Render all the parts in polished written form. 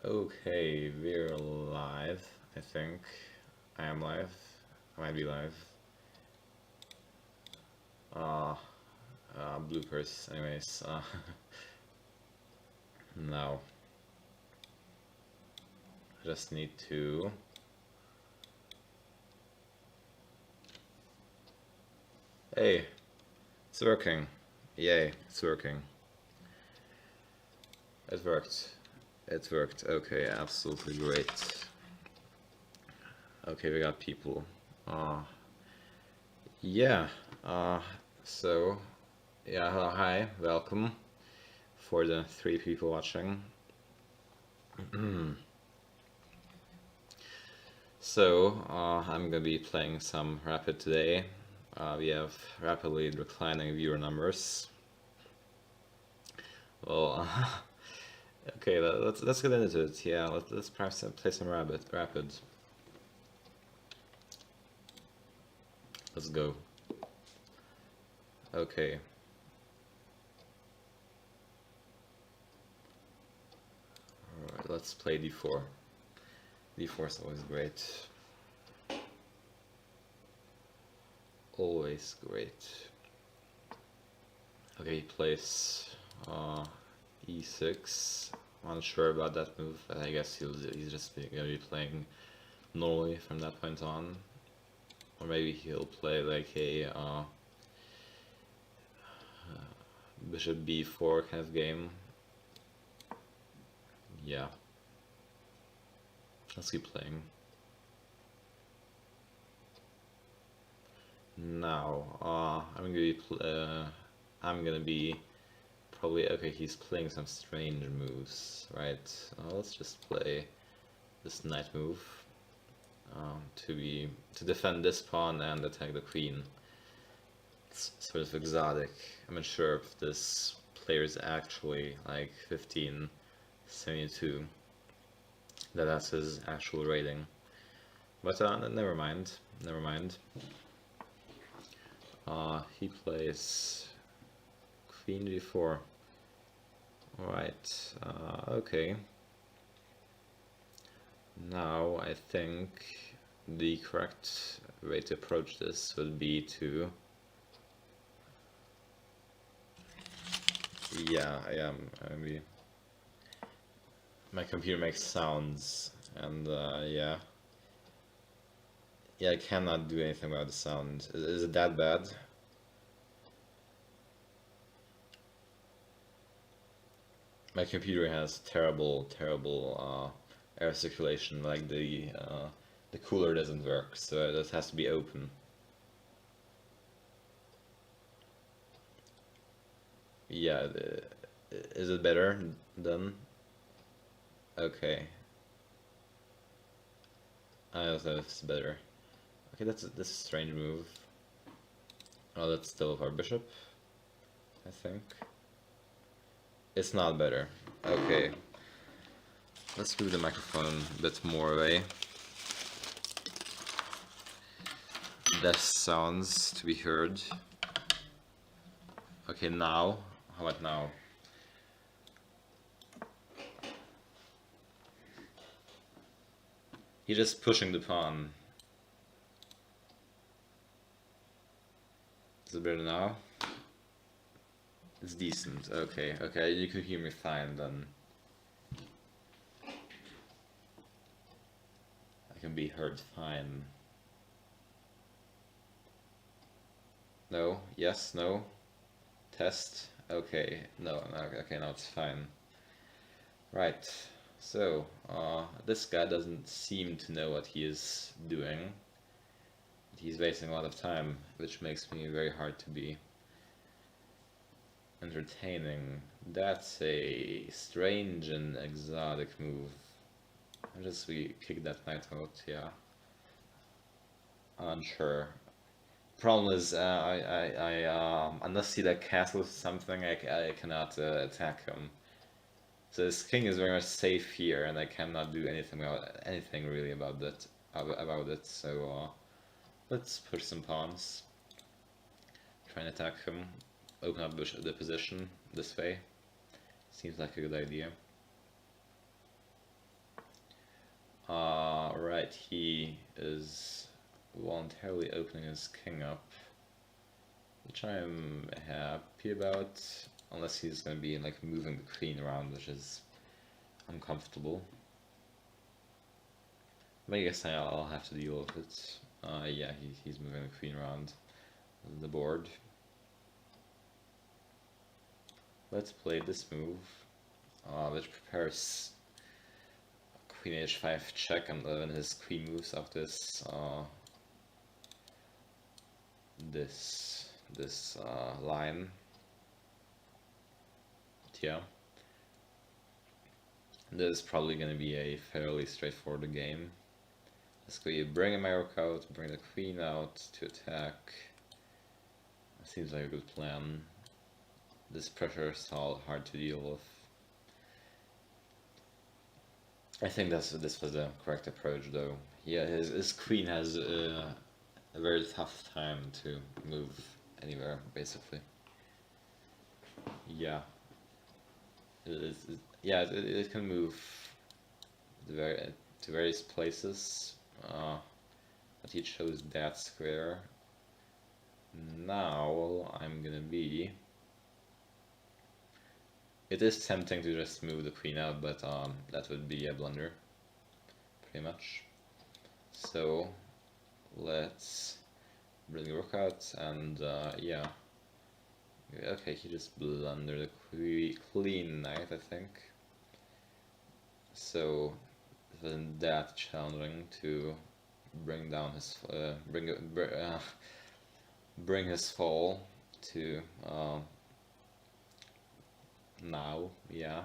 Okay, we're live, I think. I am live. I might be live. Uh, Bloopers, anyways. Now, I just need to... Hey, it's working. Yay, it's working. It worked. It worked. Okay, absolutely great. Okay, we got people. Uh, yeah, uh, so, yeah, hello, hi, welcome for the 3 people watching. So, I'm gonna be playing some Rapid today. We have rapidly declining viewer numbers. Well, okay, let's get into it. Yeah, let's perhaps play some Rapid. Let's go. Okay. Alright, let's play d4. D4 is always great. Always great. Okay, he plays e6. I'm unsure about that move, but I guess he's just gonna be playing normally from that point on. Or maybe he'll play like a bishop b4 kind of game. Yeah. Let's keep playing. Now, I'm gonna be probably okay. He's playing some strange moves, right? Let's just play this knight move to defend this pawn and attack the queen. It's sort of exotic. I'm not sure if this player is actually like 1572. That's his actual rating. But never mind. Never mind. He plays queen g4. Alright, okay. Now I think the correct way to approach this would be to... Yeah, I am. My computer makes sounds, and yeah. Yeah, I cannot do anything about the sound. Is it that bad? My computer has terrible air circulation. Like the cooler doesn't work, so it has to be open. Yeah, is it better then? Okay, I don't know if it's better. Okay, that's a strange move. Oh, that's still our bishop, I think. It's not better. Okay, let's move the microphone a bit more away. Less sounds to be heard. Okay, now. How about now? He's just pushing the pawn. Is it better now? It's decent. Okay, okay, you can hear me fine then. I can be heard fine. No, yes, no. Test. Okay, no, okay, now it's fine. Right, so, this guy doesn't seem to know what he is doing. He's wasting a lot of time, which makes me very hard to be entertaining. That's a strange and exotic move. We kick that knight out, yeah. Unsure. Problem is, unless he like castles something, I cannot attack him. So this king is very much safe here, and I cannot do anything really about it. So let's push some pawns. Try and attack him. Open up the position this way. Seems like a good idea. Right, he is voluntarily opening his king up, which I'm happy about, unless he's gonna be like moving the queen around, which is uncomfortable. But I guess I'll have to deal with it. Yeah, he's moving the queen around the board. Let's play this move, which prepares queen h5 check, and then his queen moves up this line. Yeah. This is probably going to be a fairly straightforward game. Let's go bring a Maroc out, bring the queen out to attack. Seems like a good plan. This pressure is all hard to deal with. I think this was the correct approach, though. Yeah, his queen has a very tough time to move anywhere, basically. Yeah. It can move to various places, but he chose that square. Now I'm gonna be... It is tempting to just move the queen out, but that would be a blunder, pretty much. So let's bring the rook out, and yeah. Okay, he just blundered a clean knight, I think. So then that challenging to bring down his bring his fall to now, yeah.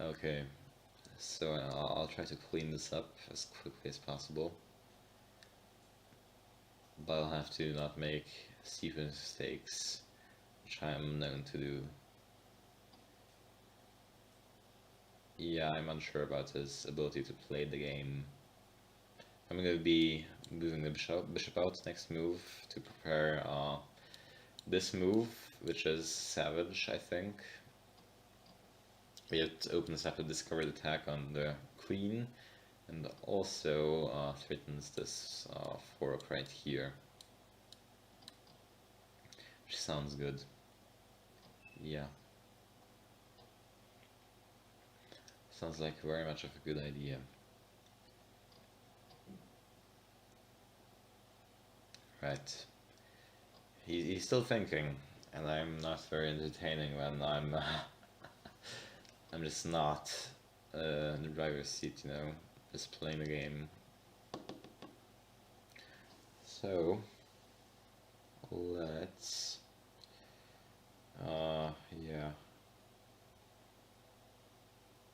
Okay, so I'll try to clean this up as quickly as possible, but I'll have to not make stupid mistakes, which I'm known to do. Yeah, I'm unsure about his ability to play the game. I'm going to be moving the bishop out next move to prepare this move, which is savage, I think. It opens up a discovered attack on the queen, and also threatens this fork right here, which sounds good. Yeah. Sounds like very much of a good idea. Right. He's still thinking, and I'm not very entertaining when I'm I'm just not in the driver's seat, you know, just playing the game. So let's yeah,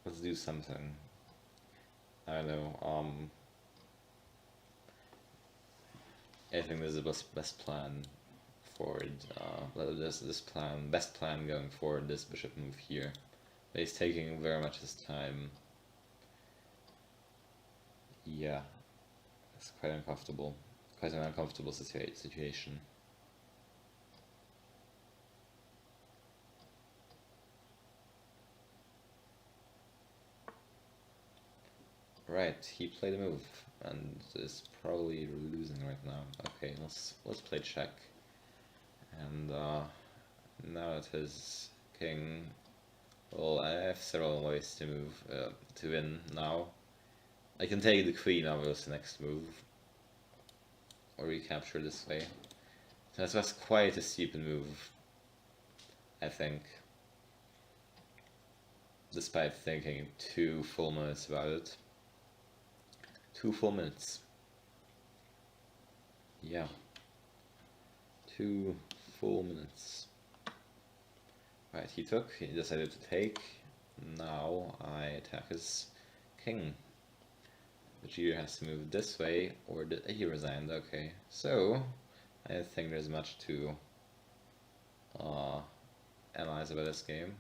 let's do something. I don't know. I think this is the best plan forward. Best plan going forward. This bishop move here. But he's taking very much his time. Yeah, it's quite uncomfortable. Quite an uncomfortable situation. Right, he played a move and is probably losing right now. Okay, let's play check. And now that his king, well, I have several ways to move to win now. I can take the queen obviously next move, or recapture this way. That was quite a stupid move, I think. Despite thinking 2 full minutes about it. 2 full minutes. Yeah. 2 full minutes. Right, he decided to take. Now I attack his king, which either has to move this way or he resigned. Okay, so I don't think there's much to analyze about this game,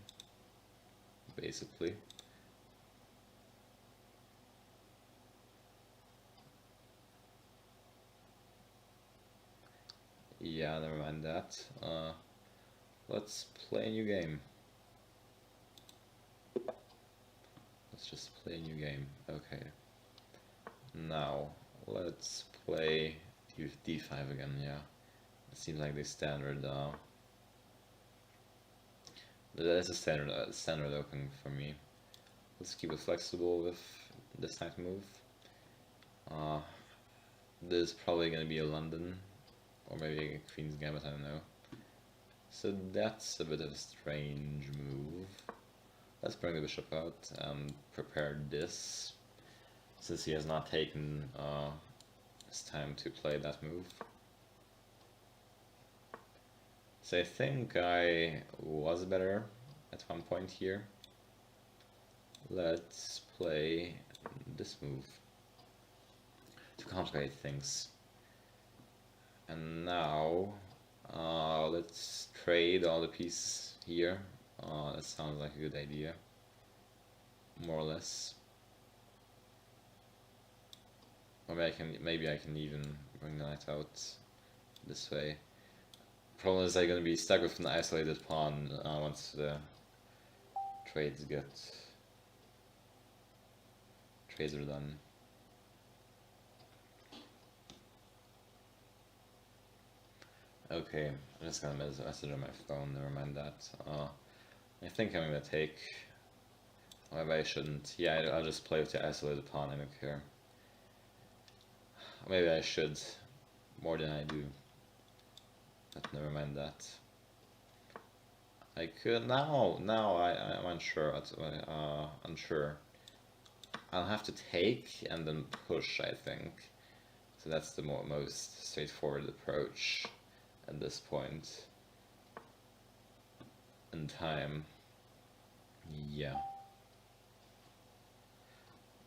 basically. Yeah, never mind that. Let's play a new game. Let's just play a new game. Okay. Now, let's play d5 again, yeah. It seems like the standard, that's a standard opening for me. Let's keep it flexible with this knight move. This is probably gonna be a London, or maybe a Queen's Gambit, I don't know. So that's a bit of a strange move. Let's bring the bishop out and prepare this, since he has not taken his time to play that move. So I think I was better at one point here. Let's play this move to complicate things. And now let's trade all the pieces here. That sounds like a good idea, more or less. Or maybe I can even bring the knight out this way. Problem is I'm gonna be stuck with an isolated pawn once the trades are done. Okay, I'm just gonna message on my phone, never mind that. I think I'm gonna take, or maybe I shouldn't. Yeah, I'll just play with the isolated pawn, I don't care. Maybe I should, more than I do. But never mind that. I could, now I'm unsure, unsure. I'll have to take and then push, I think. So that's the most straightforward approach at this point in time. Yeah.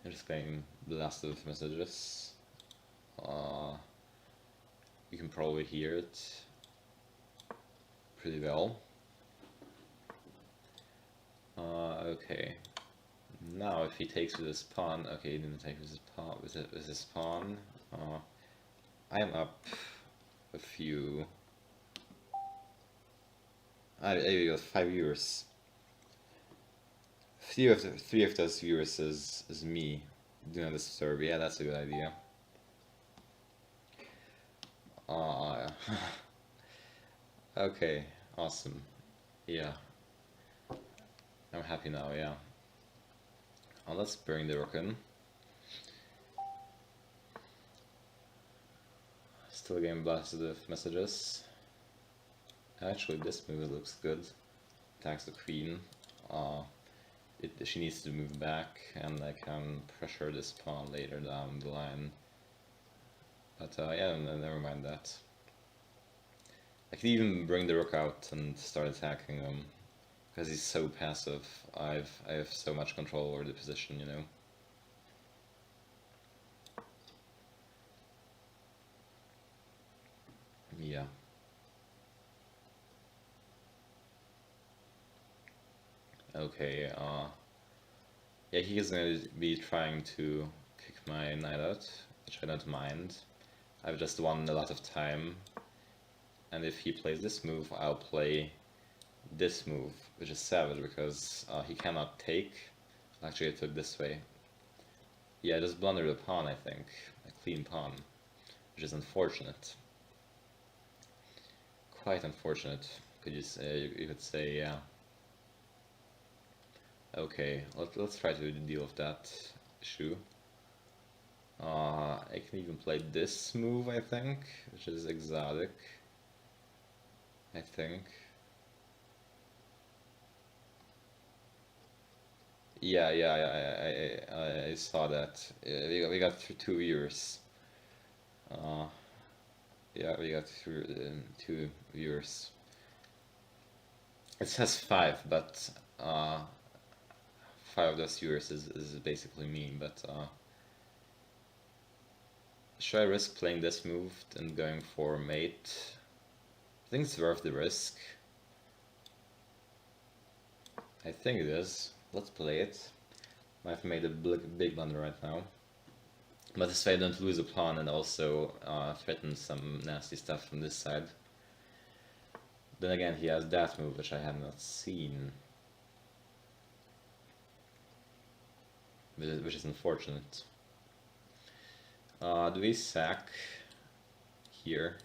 I'm just getting blasted with messages. You can probably hear it pretty well. Okay. Now if he takes with his pawn, okay, he didn't take with his pawn. With his pawn, I am up a few. I got 5 viewers. Three of those viewers is me. Do not disturb. Yeah, that's a good idea. Okay, awesome. Yeah, I'm happy now. Yeah. Let's bring the rook in. Still getting blasted with messages. Actually, this move looks good. Attacks the queen. She needs to move back, and I can pressure this pawn later down the line. But yeah, never mind that. I can even bring the rook out and start attacking him, because he's so passive. I have so much control over the position, you know. Yeah. Okay, yeah, he's gonna be trying to kick my knight out, which I don't mind. I've just won a lot of time, and if he plays this move, I'll play this move, which is savage because he cannot take. Actually, I took this way. Yeah, I just blundered a pawn, I think, a clean pawn, which is unfortunate. Quite unfortunate, could you say? You could say, yeah. Okay, let's try to deal with that issue. I can even play this move, I think, which is exotic. I think. Yeah, I saw that. We got 2 viewers. Yeah, we got 2 viewers. It says 5, but 5 of those viewers is basically me, but should I risk playing this move and going for mate? I think it's worth the risk. I think it is. Let's play it. I've made a big blunder right now. But this way I don't lose a pawn and also threaten some nasty stuff from this side. Then again, he has that move, which I have not seen. which is unfortunate. Do we sack here?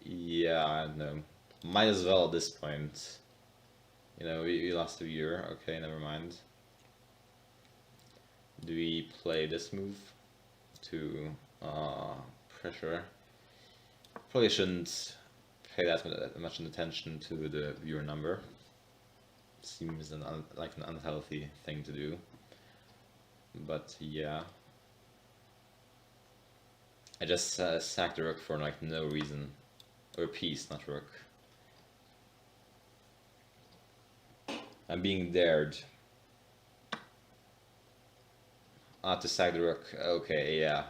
Yeah, I don't know. Might as well at this point. You know, we lost a viewer. Okay, never mind. Do we play this move to pressure? Probably shouldn't pay that much attention to the viewer number. Seems like an unhealthy thing to do. But yeah. I just sacked the rook for like no reason. Or piece, not rook. I'm being dared. To sack the rook. Okay, yeah.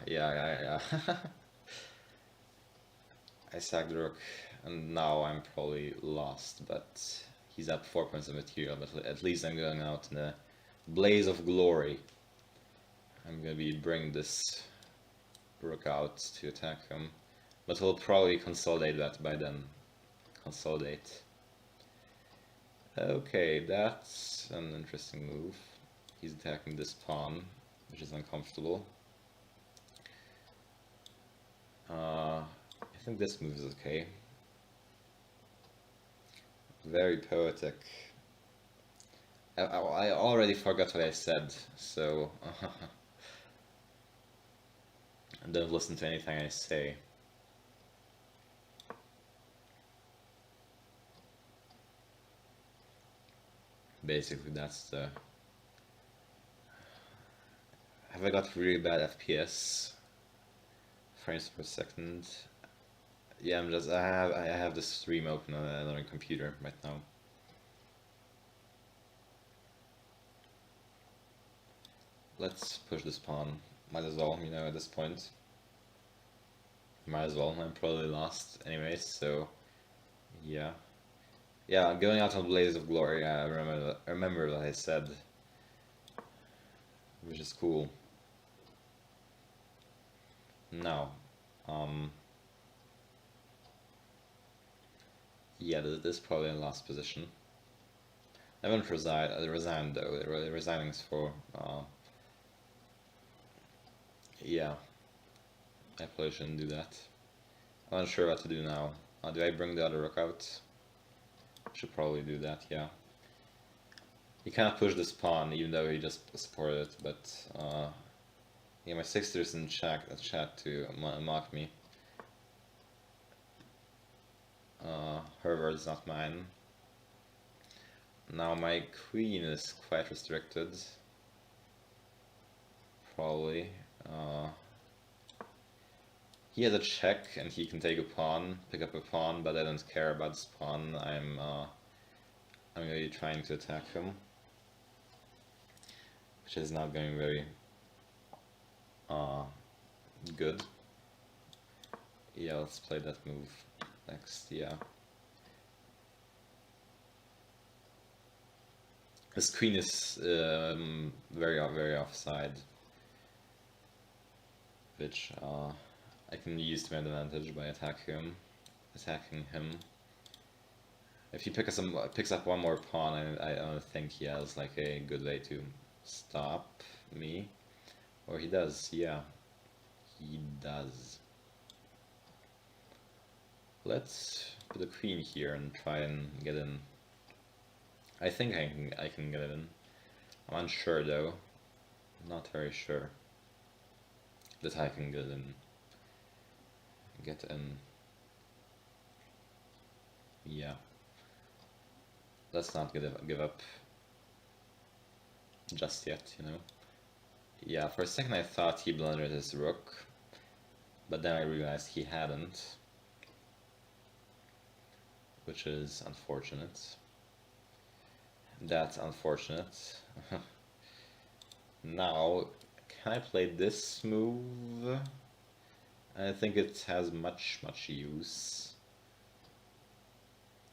I sacked the rook, and now I'm probably lost, but he's up 4 points of material, but at least I'm going out in a blaze of glory. I'm gonna be bringing this rook out to attack him, but he'll probably consolidate that by then. Consolidate. Okay, that's an interesting move. He's attacking this pawn, which is uncomfortable. I think this move is okay. Very poetic. I already forgot what I said, so don't listen to anything I say. Basically, that's the... Have I got really bad FPS? Frames per second? Yeah, I have this stream open on another computer right now. Let's push this pawn. Might as well, you know, at this point. Might as well, I'm probably lost anyways, so... Yeah. Yeah, I'm going out on Blaze of Glory, I remember that I said. Which is cool. Now, yeah, this is probably in last position. I haven't resigned though, resigning is for, yeah, I probably shouldn't do that. I'm not sure what to do now. Do I bring the other rook out? Should probably do that, yeah. He cannot push this pawn, even though he just supported it, but, yeah, my sister's in chat to mock me. Her words, not mine. Now my queen is quite restricted. Probably. He has a check and he can take a pawn, pick up a pawn, but I don't care about this pawn. I'm really trying to attack him, which is not going very good. Yeah, let's play that move next. Yeah. His queen is very offside, which I can use to my advantage by attacking him. If he picks up one more pawn, I don't think he has like a good way to stop me. Or he does, yeah. He does. Let's put a queen here and try and get in. I think I can get it in. I'm unsure though. Not very sure that I can get in. Yeah. Let's not give up just yet, you know. Yeah, for a second I thought he blundered his rook, but then I realized he hadn't, which is unfortunate. That's unfortunate. Now, can I play this move? I think it has much use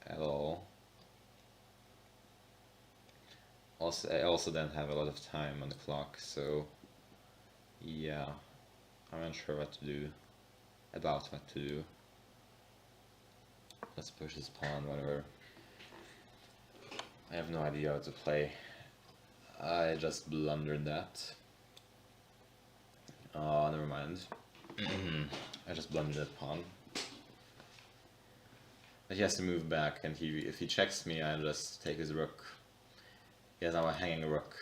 at all. Also, I also don't have a lot of time on the clock, so yeah, I'm not sure what to do, about what to do. Let's push this pawn, whatever. I have no idea how to play. I just blundered that. Never mind. I just blundered that pawn. But he has to move back, and if he checks me, I just take his rook. He has now a hanging rook.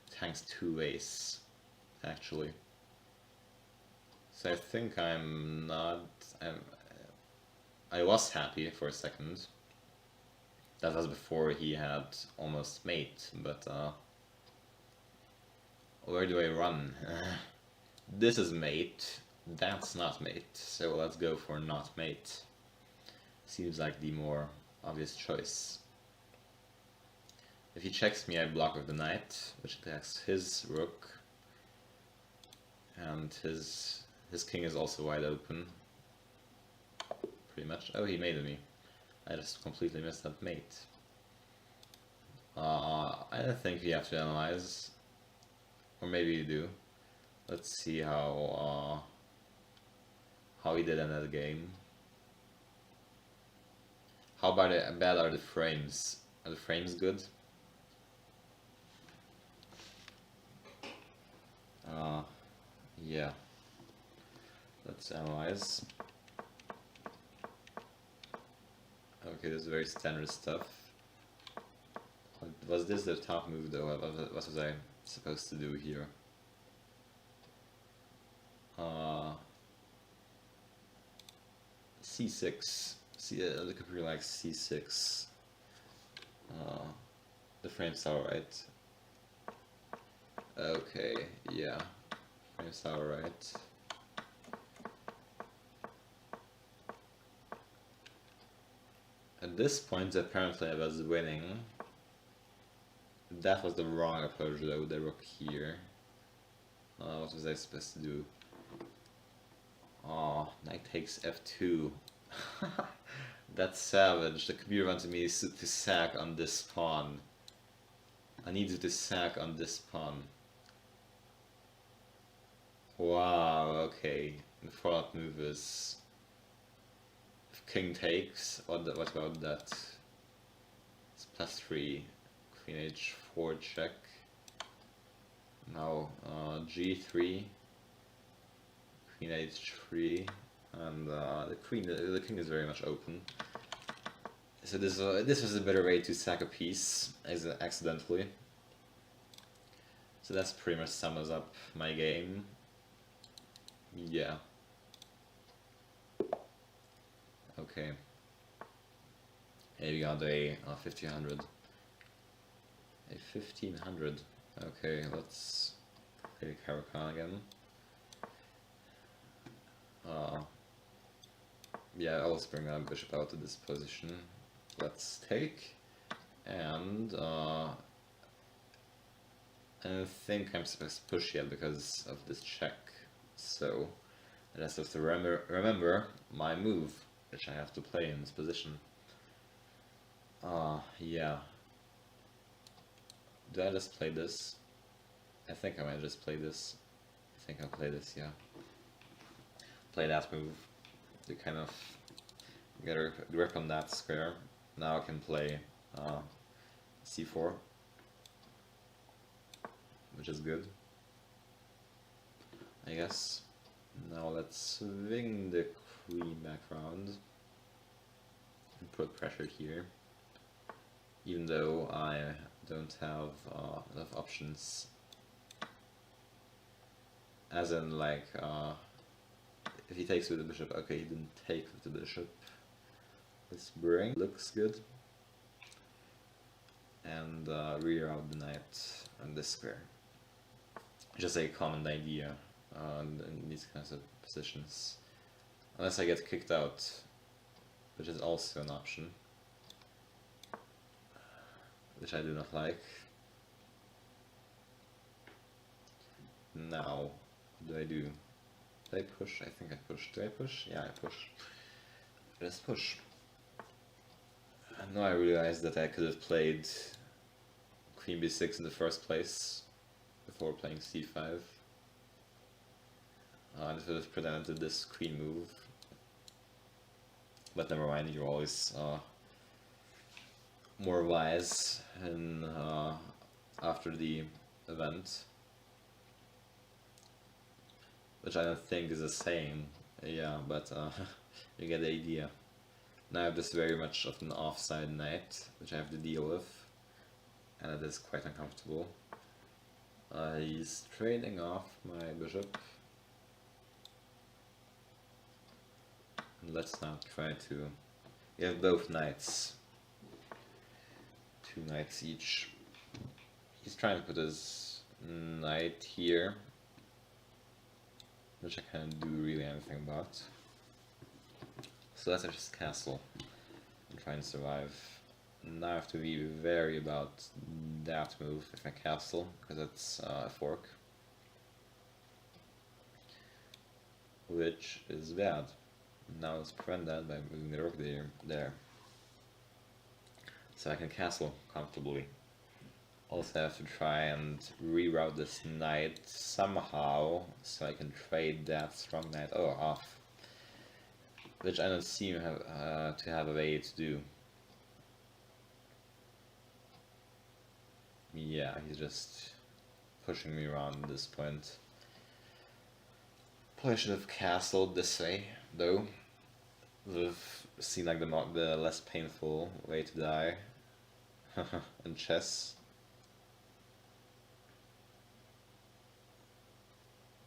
It hangs 2 ways, actually. So I think I was happy for a second. That was before he had almost mate, but where do I run? This is mate, that's not mate, so let's go for not mate. Seems like the more obvious choice. If he checks me, I block with the knight, which attacks his rook, and his king is also wide open. Pretty much. Oh, he mated me. I just completely missed that mate. I don't think we have to analyze, or maybe you do. Let's see how he did in that game. How bad are the frames? Are the frames good? Yeah. Let's analyze. Okay, this is very standard stuff. Was this the top move though? What was I supposed to do here? C6. The computer likes C6. The frame's alright. Okay, yeah. Frame's alright. At this point, apparently I was winning. That was the wrong approach though, the rook here. What was I supposed to do? Knight takes f2. That's savage. The computer wanted me to sack on this pawn. I needed to sack on this pawn. Wow, okay. The follow-up move is... If king takes, what about that? It's +3. Queen h4 check. Now g3. Queen h3. And the king is very much open. So this was a better way to sack a piece accidentally. So that's pretty much sums up my game. Yeah. Okay. Here we got a 1500. A 1500. Okay, let's play Caro-Kann again. Yeah, I'll just bring a bishop out to this position. Let's take, and I don't think I'm supposed to push yet because of this check. So I just have to remember my move, which I have to play in this position. Yeah. Do I just play this? I think I might just play this. I think I'll play this, yeah. Play that move to kind of get a grip on that square. Now I can play c4, which is good, I guess. Now let's swing the queen back round and put pressure here, even though I don't have enough options. As in, like, if he takes with the bishop, okay, he didn't take with the bishop. Let's bring, looks good. And rear out the knight on this square. Just a common idea in these kinds of positions. Unless I get kicked out, which is also an option. Which I do not like. Now, what do I do? Do I push? I think I push. Do I push? Yeah, I push. Let's push. And now I realized that I could have played Queen b6 in the first place before playing c5. This would have prevented this queen move. But never mind, you always more wise in after the event, which I don't think is the same. Yeah, but you get the idea. Now I have this very much of an offside knight, which I have to deal with, and it is quite uncomfortable. He's trading off my bishop. And let's now try to... We have both knights. 2 knights each. He's trying to put his knight here, which I can't do really anything about. So let's just castle and try and survive. Now I have to be wary about that move if I castle, because it's a fork. Which is bad. Now let's prevent that by moving the rook there. So I can castle comfortably. Also I have to try and reroute this knight somehow, so I can trade that strong knight off. Which I don't seem to have a way to do. Yeah, he's just pushing me around at this point. Probably should have castled this way, though. Would have seemed like the less painful way to die in chess.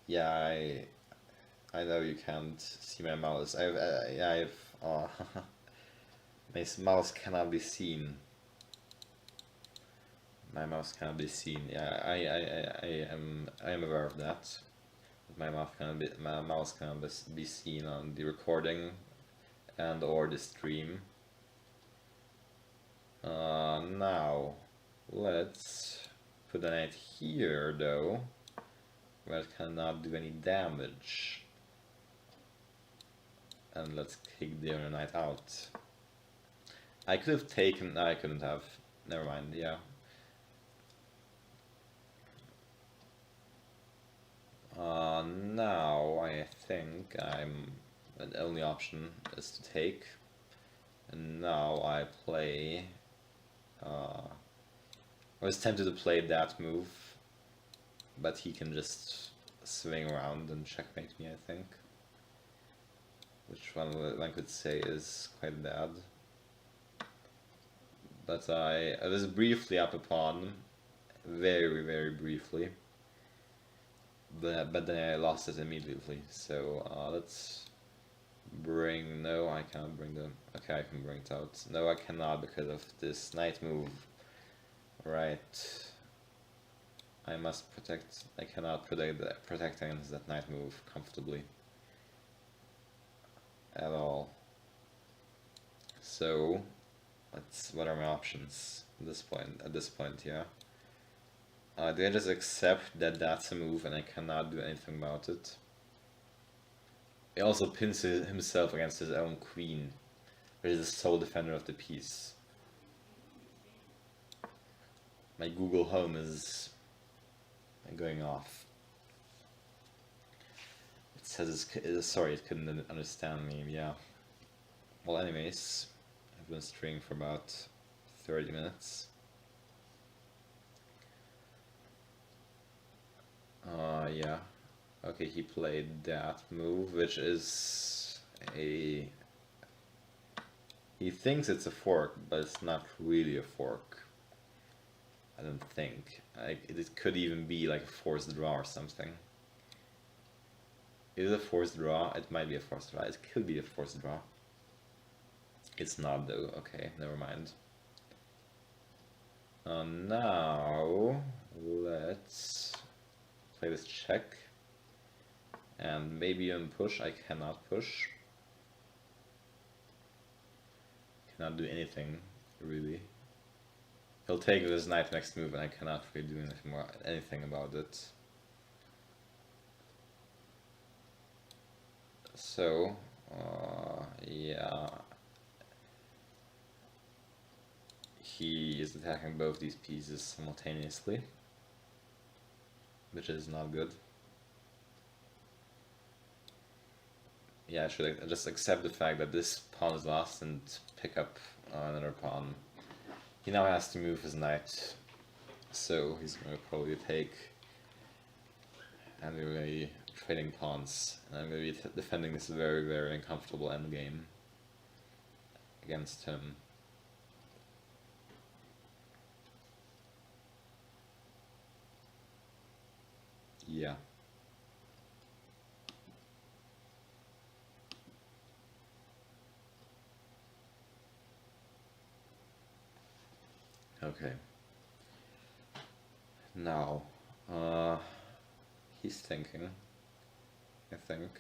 Yeah, I know you can't see my mouse. My mouse cannot be seen. My mouse cannot be seen. Yeah, I am aware of that. My mouse cannot be seen on the recording and or the stream. Now let's put a knight here though, where it cannot do any damage. And let's kick the other knight out. I could have taken... No, I couldn't have. Never mind, yeah. Now I think the only option is to take. And now I play... I was tempted to play that move, but he can just swing around and checkmate me, I think. Which one could say is quite bad. But I was briefly up a pawn, very, very briefly. But then I lost it immediately, so let's bring... No, I can't bring the... Okay, I can bring it out. No, I cannot because of this knight move. Right. I must protect... I cannot protect against that knight move comfortably. At all. So, what are my options at this point, yeah? Do I just accept that that's a move and I cannot do anything about it? He also pins himself against his own queen, which is the sole defender of the piece. My Google Home is going off. It says sorry, it couldn't understand me, yeah. Well, anyways, I've been streaming for about 30 minutes. Yeah. Okay, he played that move, which is a... He thinks it's a fork, but it's not really a fork. I don't think. It could even be like a forced draw or something. Is it a forced draw? It might be a forced draw. It could be a forced draw. It's not though. Okay, never mind. Now let's play this check. And maybe even push. I cannot push. Cannot do anything, really. He'll take this knight next move and I cannot really do anything about it. So, yeah. He is attacking both these pieces simultaneously, which is not good. Yeah, I should just accept the fact that this pawn is lost and pick up another pawn He now has to move his knight, so he's going to probably take, and we're going to be trading pawns, and I'm going to be defending this very, very uncomfortable endgame against him. Yeah. Okay. Now, he's thinking. I think.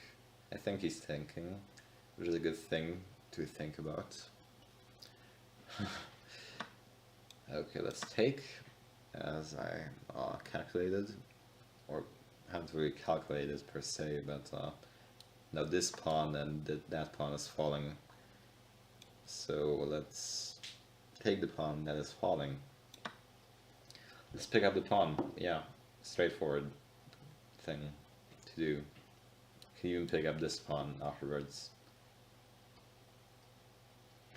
I think he's thinking, which is a good thing to think about. Okay, let's take, as I calculated, or haven't really calculated per se, but now this pawn and that pawn is falling. So let's take the pawn that is falling. Let's pick up the pawn. Yeah, straightforward thing to do. Can even pick up this pawn afterwards.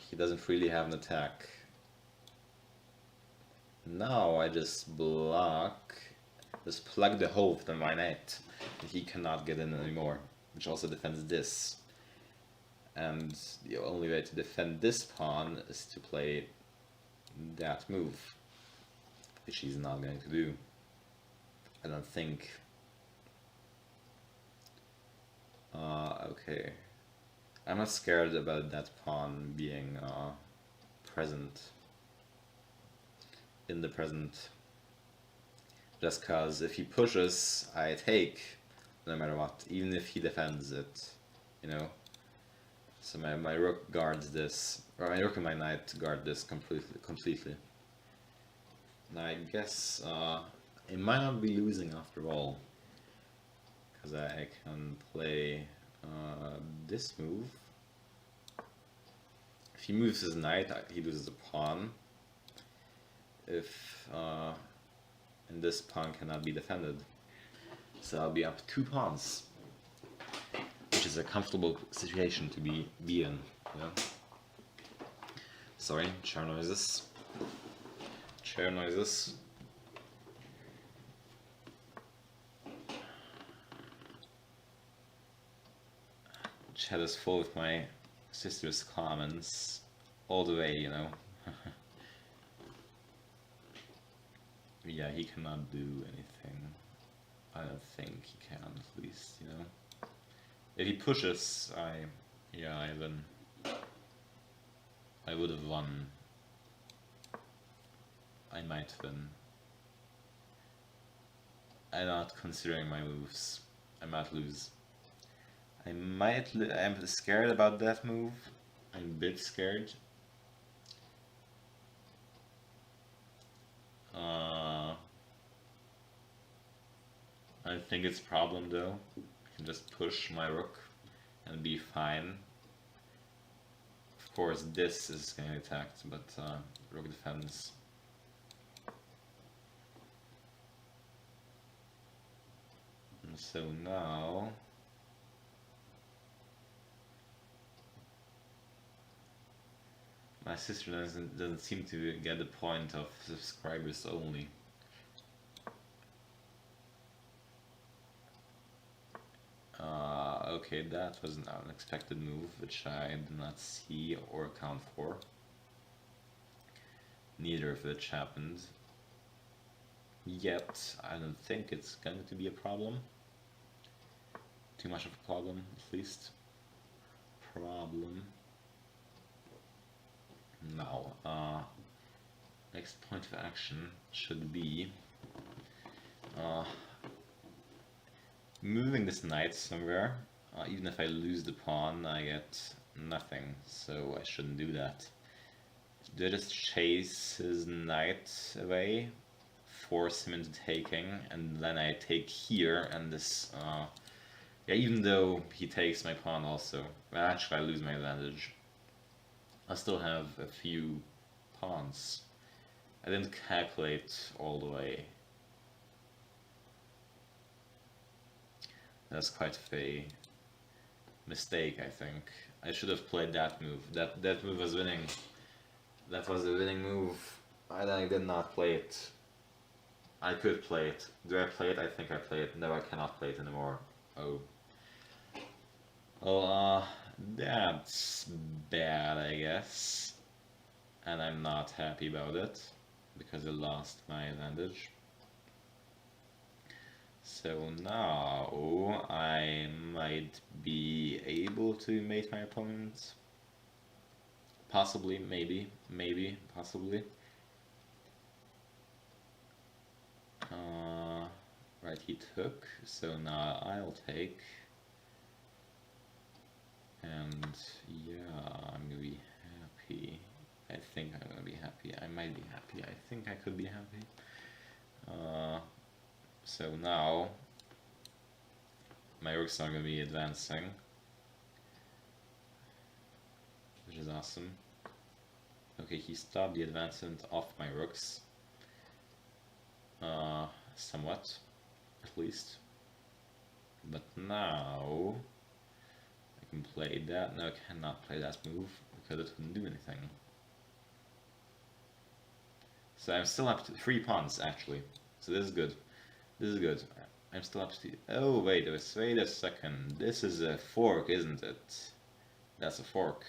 He doesn't really have an attack. Now I just block, just plug the hole with my knight, and he cannot get in anymore, which also defends this. And the only way to defend this pawn is to play that move, which he's not going to do. I don't think. Okay. I'm not scared about that pawn being present in the present. Just cause if he pushes, I take, no matter what, even if he defends it, you know? So my rook guards this, or my rook and my knight guard this completely. Now I guess it might not be losing after all, because I can play this move. If he moves his knight, he loses a pawn. If and this pawn cannot be defended, so I'll be up 2 pawns, which is a comfortable situation to be in. Yeah. Sorry, chair noises. Chair noises. Chat is full of my sister's comments all the way, you know. Yeah, he cannot do anything. I don't think he can, at least, you know. If he pushes, I win. I would have won. I might win. I'm not considering my moves. I might lose. I'm scared about that move. I'm a bit scared. I think it's a problem though. I can just push my rook and be fine. Of course this is getting attacked, but rook defends. And so now my sister doesn't seem to get the point of subscribers only. Okay, that was an unexpected move, which I did not see or account for. Neither of which happened. Yet, I don't think it's going to be a problem. Too much of a problem, at least. Problem. Now, next point of action should be moving this knight somewhere. Even if I lose the pawn, I get nothing, so I shouldn't do that. Do I just chase his knight away, force him into taking, and then I take here, and this, yeah, even though he takes my pawn also, well, actually I lose my advantage. I still have a few pawns. I didn't calculate all the way. That's quite a mistake, I think. I should have played that move. That move was winning. That was a winning move. I did not play it. I could play it. Do I play it? I think I play it. No, I cannot play it anymore. Oh. Well, that's bad, I guess. And I'm not happy about it, because I lost my advantage. So now I might be able to mate my opponent. Possibly, maybe, possibly. Right, he took, so now I'll take. And yeah, I'm gonna be happy. I think I'm gonna be happy. I might be happy. I think I could be happy. So now my rooks are gonna be advancing, which is awesome. Okay, he stopped the advancement of my rooks. Somewhat, at least. But now I can play that. No, I cannot play that move because it wouldn't do anything. So I'm still up to 3 pawns actually. So this is good. This is good. I'm still up to. Oh wait a second. This is a fork, isn't it? That's a fork.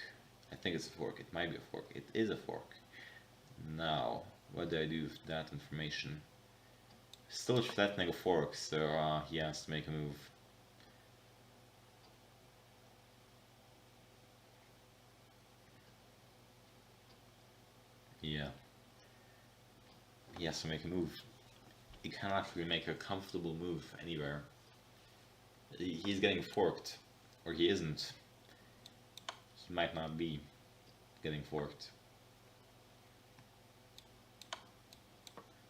I think it's a fork. It might be a fork. It is a fork. Now, what do I do with that information? Still threatening a fork, so he has to make a move. Yeah. He has to make a move. He cannot really make a comfortable move anywhere. He's getting forked. Or he isn't. He might not be getting forked.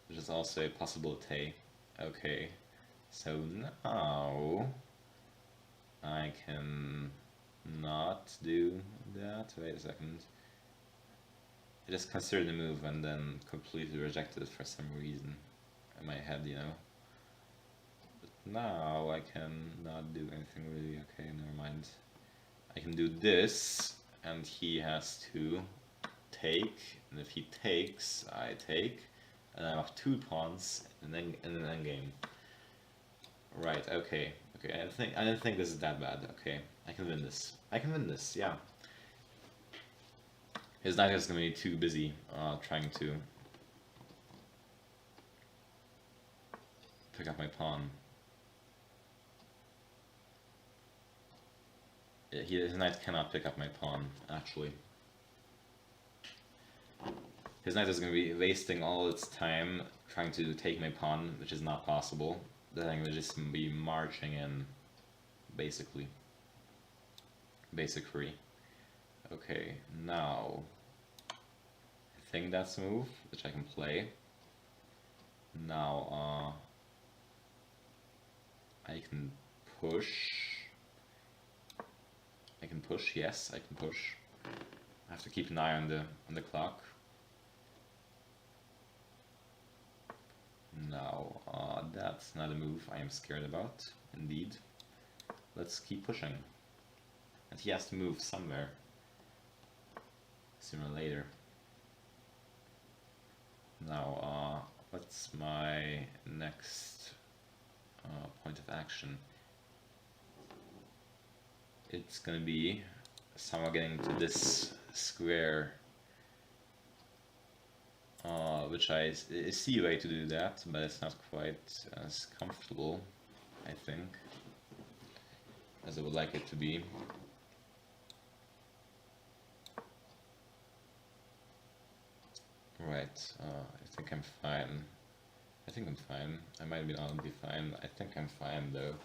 Which is also a possibility. Okay. So now I can not do that. Wait a second. I just considered the move and then completely rejected it for some reason in my head, you know. But now I can not do anything really. Okay, never mind. I can do this, and he has to take, and if he takes, I take, and I have 2 pawns in an endgame. Right, okay. Okay, I didn't think this is that bad. Okay, I can win this. I can win this, yeah. His knight is gonna be too busy trying to pick up my pawn. His knight cannot pick up my pawn, actually. His knight is going to be wasting all its time trying to take my pawn, which is not possible. Then I'm going to just be marching in, basically. Basic free. Okay, now I think that's a move which I can play. Now I can push. I can push, yes, I can push. I have to keep an eye on the clock. Now, that's not a move I am scared about, indeed. Let's keep pushing. And he has to move somewhere, sooner or later. Now, what's my next point of action? It's gonna be somehow getting to this square, which I see a way to do that, but it's not quite as comfortable, I think, as I would like it to be. Right, I think I'm fine. I think I'm fine. I might not be fine. I think I'm fine though.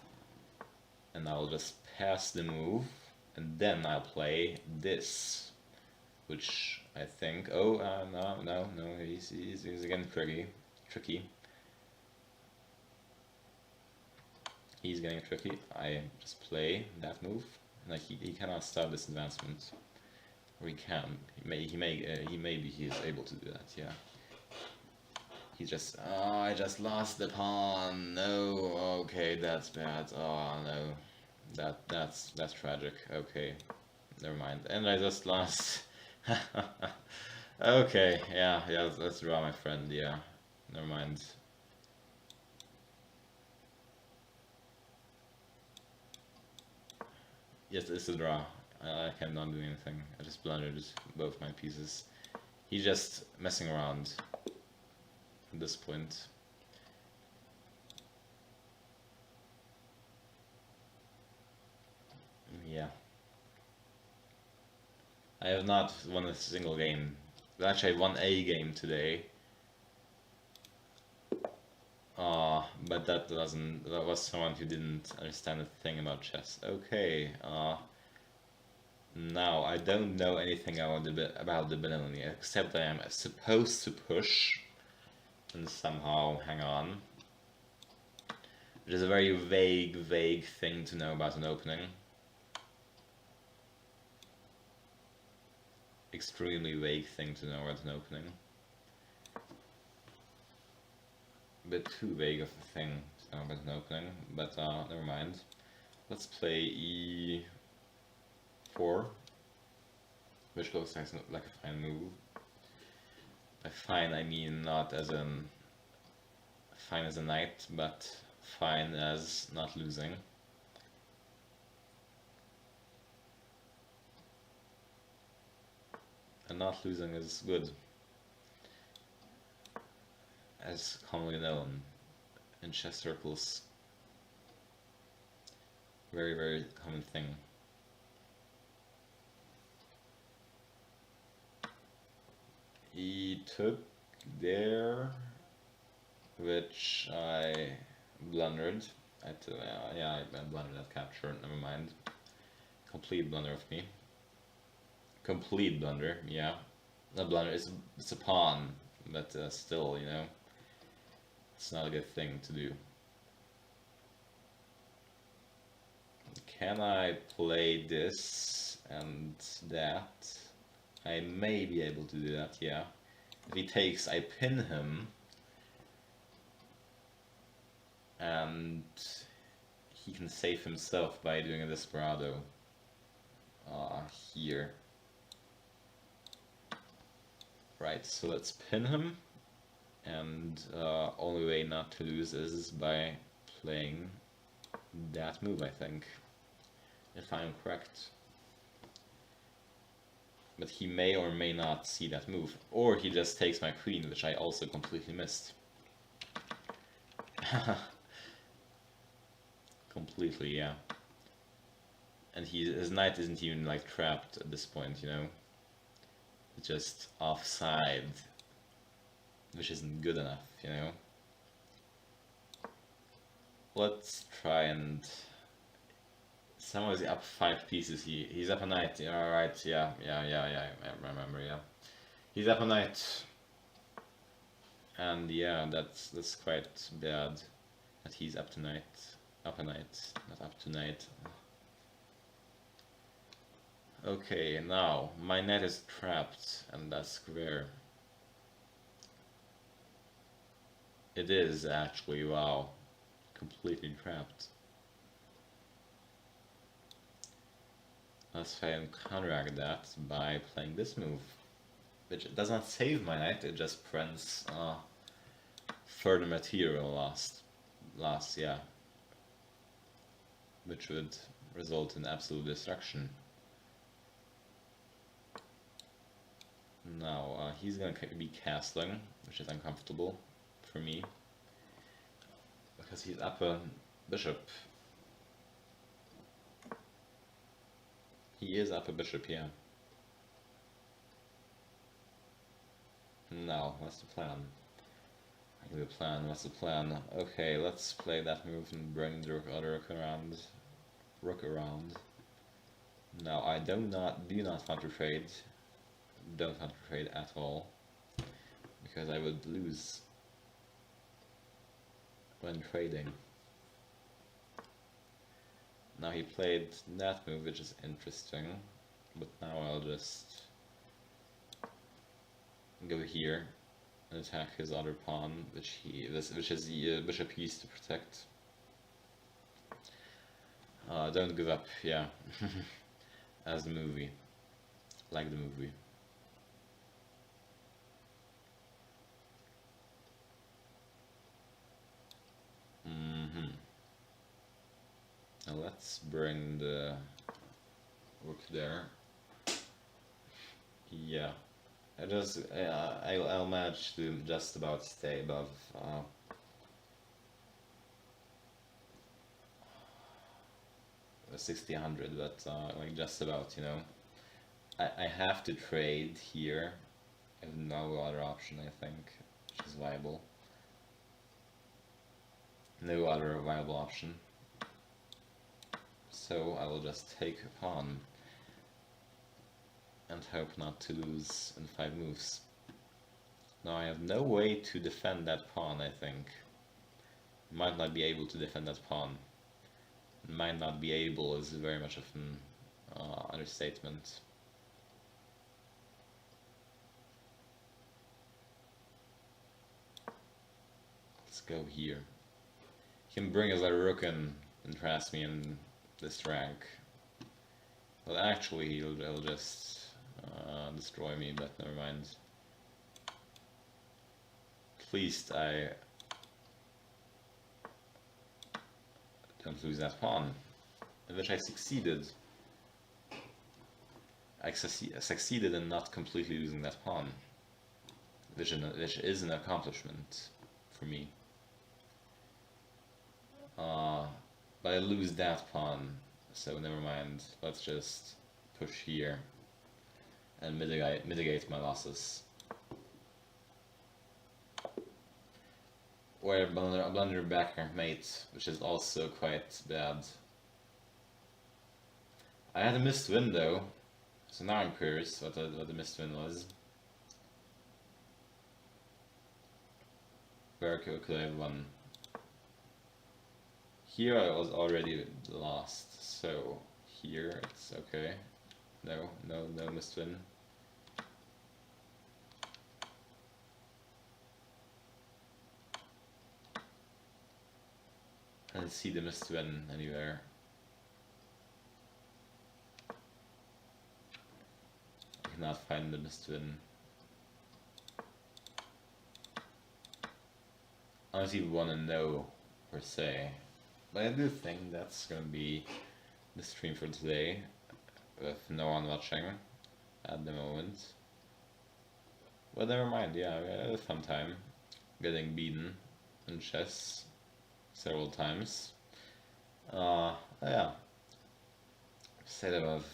And I'll just pass the move, and then I'll play this, which I think. Oh, no, he's again tricky. He's getting tricky. I just play that move, and like he cannot stop this advancement. Or he can. Maybe he is able to do that. Yeah. He just. Oh, I just lost the pawn. No. Okay, that's bad. Oh no. That's tragic. Okay, never mind. And I just lost. Okay, yeah, yeah, let's draw, my friend, yeah. Never mind. Yes, it's a draw. I cannot do anything. I just blundered both my pieces. He's just messing around at this point. Yeah. I have not won a single game. Actually, I won a game today. But that was someone who didn't understand a thing about chess. Okay, now I don't know anything about the Benoni, except I am supposed to push and somehow hang on. Which is a very vague thing to know about an opening. Extremely vague thing to know about an opening. A bit too vague of a thing to know about an opening, but never mind. Let's play e4, which looks like a fine move. By fine I mean not as in fine as a knight, but fine as not losing. And not losing is good, as commonly known in chess circles. Very common thing. He took there, which I blundered. Yeah, I blundered that capture, never mind. Complete blunder of me. Complete blunder, yeah. Not blunder, it's a pawn, but still, you know, it's not a good thing to do. Can I play this and that? I may be able to do that, yeah. If he takes, I pin him. And he can save himself by doing a desperado. Here. Right, so let's pin him. And only way not to lose is by playing that move, I think. If I'm correct. But he may or may not see that move. Or he just takes my queen, which I also completely missed. Completely, yeah. And his knight isn't even like trapped at this point, you know? It's just offside. Which isn't good enough, you know? Let's try and... Someone's up 5 pieces. He's up a knight. Alright, yeah, I remember, yeah. He's up a knight. And yeah, that's quite bad that he's up tonight. Up a knight, not up tonight. Okay, now my knight is trapped and that square. It is actually, wow, completely trapped. Let's try and counteract that by playing this move, which does not save my knight, it just prevents further material loss, yeah, which would result in absolute destruction. Now he's gonna be castling, which is uncomfortable for me because he's up a bishop. He is up a bishop, yeah. Now, what's the plan? I give a plan, what's the plan? Okay, let's play that move and bring the other rook around. Now, I do not want to trade. Don't want to trade at all. Because I would lose when trading. Now he played that move, which is interesting, but now I'll just go here and attack his other pawn, which is the bishop he used to protect. Don't give up, yeah. As the movie, like the movie. Now let's bring the rook there. Yeah, I'll manage to just about stay above 60-100, but like just about, you know. I have to trade here. I have no other option, I think, which is viable. No other viable option. So I will just take a pawn and hope not to lose in 5 moves. Now I have no way to defend that pawn, I think. Might not be able to defend that pawn. Might not be able is very much of an understatement. Let's go here. He can bring his other rook in and harass me in this rank. But actually he'll just destroy me, but never mind. At least I don't lose that pawn, in which I succeeded. I succeeded in not completely losing that pawn, which is an accomplishment for me. But I lose that pawn, so never mind. Let's just push here and mitigate my losses. Or a blunder backer mate, which is also quite bad. I had a missed window, so now I'm curious what the missed win was. Where could I have won? Here I was already lost, so here it's okay. No missed win. I don't see the missed win anywhere. I cannot find the missed win. I don't even want to know per se. But I do think that's gonna be the stream for today, with no one watching at the moment. But never mind, yeah, we had a fun time getting beaten in chess several times. Yeah, stayed above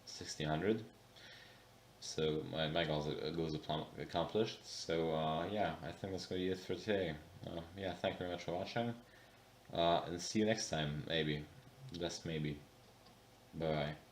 1600. So my goals accomplished. So yeah, I think that's gonna be it for today. Yeah, thank you very much for watching. And see you next time, maybe. Just maybe. Bye bye.